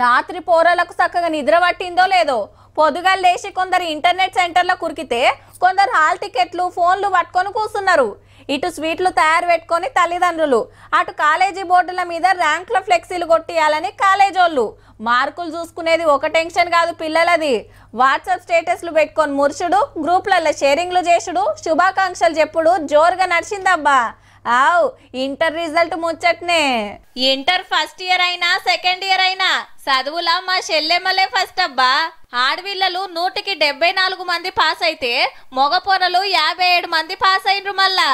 రాత్రి పోరలకు చక్కగా నిద్ర పట్టిందో లేదో పొద్దుగాల లేచి కొందరు ఇంటర్నెట్ సెంటర్లో కురికితే కొందరు హాల్ టికెట్లు ఫోన్లు పట్టుకొని కూర్చున్నారు. ఇటు స్వీట్లు తయారు పెట్టుకొని తల్లిదండ్రులు, అటు కాలేజీ బోర్డుల మీద ర్యాంకుల ఫ్లెక్సీలు కొట్టియాలని కాలేజోళ్ళు. మార్కులు చూసుకునేది ఒక టెన్షన్ కాదు పిల్లలది. వాట్సాప్ స్టేటస్లు పెట్టుకొని మురుచుడు, గ్రూప్లలో షేరింగ్లు చేసుడు, శుభాకాంక్షలు చెప్పుడు జోరుగా నడిచిందబ్బా. ఆవ్ ఇంటర్ రిజల్ట్ ముచ్చట్నే. ఇంటర్ ఫస్ట్ ఇయర్ అయినా సెకండ్ ఇయర్ అయినా చదువులా మా చెల్లెమ్మలే ఫస్ట్ అబ్బా. ఆడపిల్లలు 174 మంది పాస్ అయితే మగ పొరలు 57 మంది పాస్ అయినరు. మళ్ళా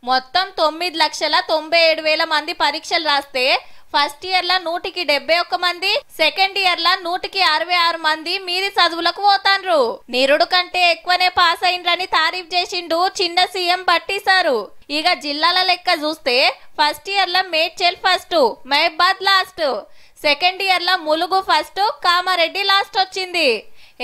మొత్తం 9,97,000 మంది పరీక్షలు రాస్తే ఫస్ట్ ఇయర్ లా 171 మంది, సెకండ్ ఇయర్ లా 166 మంది మీది చదువులకు పోతాండ్రు. నిరుడు కంటే ఎక్కువనే పాస్ అయినరని తారీఫ్ చేసిండు చిన్న సీఎం పట్టిసారు. ఇక జిల్లాల లెక్క చూస్తే ఫస్ట్ ఇయర్ లా మేడ్చల్ ఫస్ట్, మహబాద్ లాస్ట్, సెకండ్ ఇయర్ లా ములుగు ఫస్ట్, కామారెడ్డి లాస్ట్ వచ్చింది.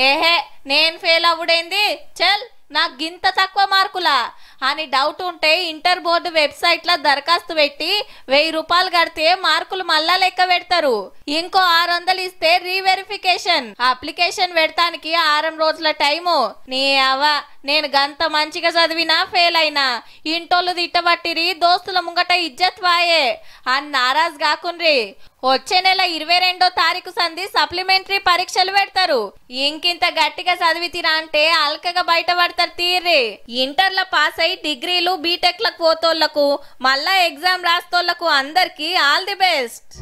ఏహే నేను ఫెయిల్ అవ్వడేంది, చల్ నాకు గింత తక్కువ మార్కులా అని డౌట్ ఉంటే ఇంటర్ బోర్డు వెబ్సైట్ లో దరఖాస్తు పెట్టి 1000 రూపాయలు కడితే మార్కులు మళ్ళా లెక్క పెడతారు. ఇంకో 600 ఇస్తే రీవెరిఫికేషన్. అప్లికేషన్ పెడతానికి 6 రోజుల టైము. నీ అవ్వ నేను గంత మంచిగా చదివినా ఫెయిల్ అయినా ఇంటోళ్ళు తిట్టబట్టిరి, దోస్తుల ముంగట ఇజ్జత్ వాయే అని నారాజ్ కాకుండ్రి. వచ్చే నెల 22వ తారీఖు సంధి సప్లిమెంటరీ పరీక్షలు పెడతారు. ఇంకింత గట్టిగా చదివితిరా అంటే అల్కగా బయటపడతారు తీర్రి. ఇంటర్ల పాస్ అయి డిగ్రీలు బీటెక్లకు పోతోళ్లకు, మళ్ళా ఎగ్జామ్ రాస్తోళ్లకు అందరికి ఆల్ ది బెస్ట్.